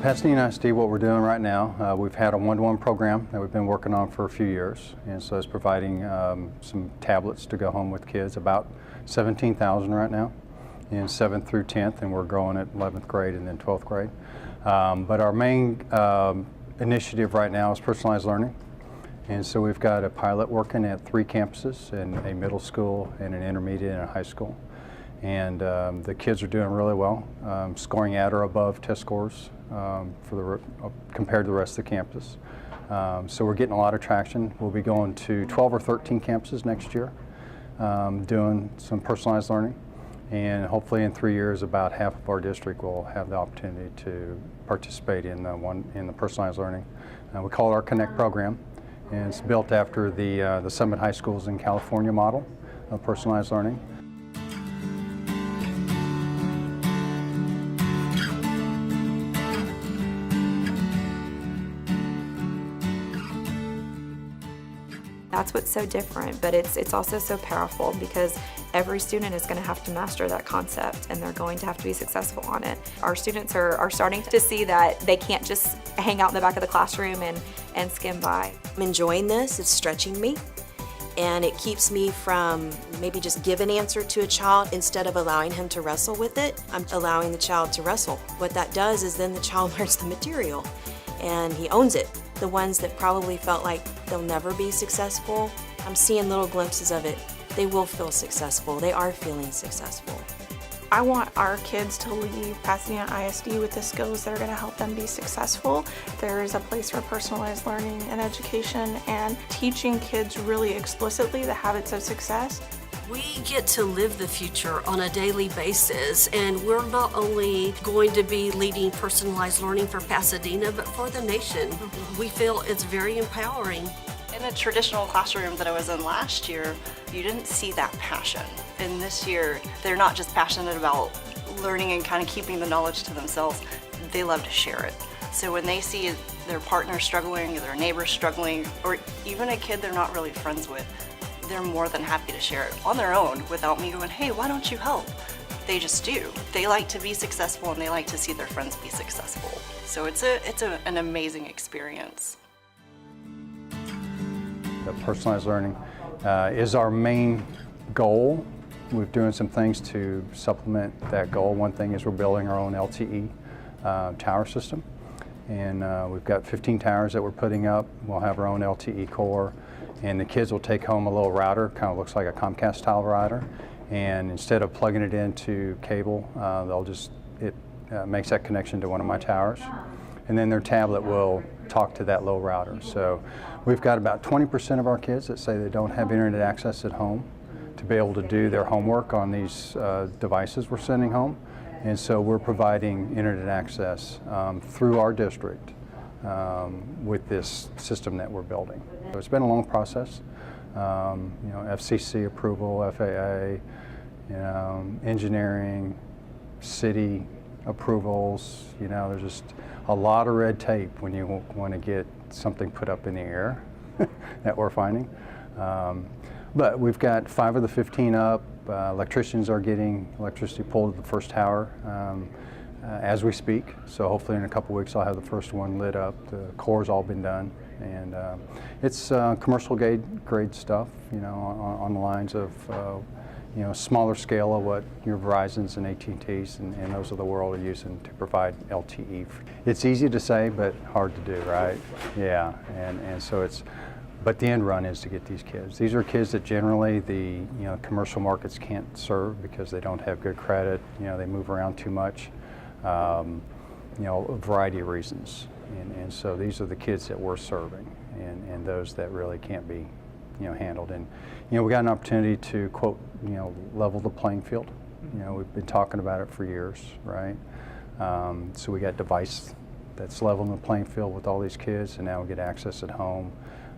Pasadena ISD, what we're doing right now, we've had a one-to-one program that we've been working on for a few years, and so it's providing some tablets to go home with kids, about 17,000 right now in 7th through 10th, and we're growing at 11th grade and then 12th grade. But our main initiative right now is personalized learning, and so we've got a pilot working at 3 campuses in a middle school and an intermediate and a high school. And the kids are doing really well, scoring at or above test scores compared to the rest of the campus. So we're getting a lot of traction. We'll be going to 12 or 13 campuses next year, doing some personalized learning. And hopefully in 3 years, about half of our district will have the opportunity to participate in the personalized learning. We call it our Connect program, and it's built after the Summit High Schools in California model of personalized learning. That's what's so different, but it's also so powerful because every student is going to have to master that concept and they're going to have to be successful on it. Our students are starting to see that they can't just hang out in the back of the classroom and skim by. I'm enjoying this, it's stretching me, and it keeps me from maybe just give an answer to a child instead of allowing him to wrestle with it. I'm allowing the child to wrestle. What that does is then the child learns the material and he owns it. The ones that probably felt like they'll never be successful, I'm seeing little glimpses of it. They will feel successful. They are feeling successful. I want our kids to leave Pasadena ISD with the skills that are going to help them be successful. There is a place for personalized learning and education and teaching kids really explicitly the habits of success. We get to live the future on a daily basis, and we're not only going to be leading personalized learning for Pasadena, but for the nation. We feel it's very empowering. In a traditional classroom that I was in last year, you didn't see that passion. And this year, they're not just passionate about learning and kind of keeping the knowledge to themselves, they love to share it. So when they see their partner struggling, or their neighbor struggling, or even a kid they're not really friends with, they're more than happy to share it on their own without me going, hey, why don't you help? They just do. They like to be successful and they like to see their friends be successful. So it's an amazing experience. The personalized learning is our main goal. We're doing some things to supplement that goal. One thing is we're building our own LTE tower system. And we've got 15 towers that we're putting up. We'll have our own LTE core. And the kids will take home a little router, kind of looks like a Comcast style router. And instead of plugging it into cable, it makes that connection to one of my towers. And then their tablet will talk to that little router. So we've got about 20% of our kids that say they don't have internet access at home to be able to do their homework on these devices we're sending home. And so we're providing internet access through our district with this system that we're building. So it's been a long process. FCC approval, FAA, engineering, city approvals. There's just a lot of red tape when you want to get something put up in the air that we're finding. But we've got 5 of the 15 up. Electricians are getting electricity pulled at the first tower as we speak. So hopefully in a couple weeks I'll have the first one lit up. The core's all been done. And it's commercial grade stuff, on the lines of, smaller scale of what your Verizons and AT&Ts and those of the world are using to provide LTE. It's easy to say, but hard to do, right? Yeah, and so but the end run is to get these kids. These are kids that generally the commercial markets can't serve because they don't have good credit. They move around too much. A variety of reasons. And so these are the kids that we're serving and those that really can't be handled. And we got an opportunity to, quote, level the playing field. We've been talking about it for years, right? So we got a device that's leveling the playing field with all these kids, and now we get access at home.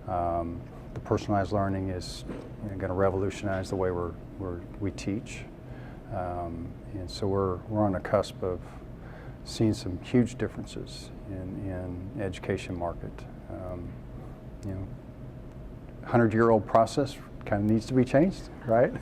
The personalized learning is going to revolutionize the way we teach. And so we're on the cusp of seeing some huge differences in education market. 100-year-old process kind of needs to be changed, right?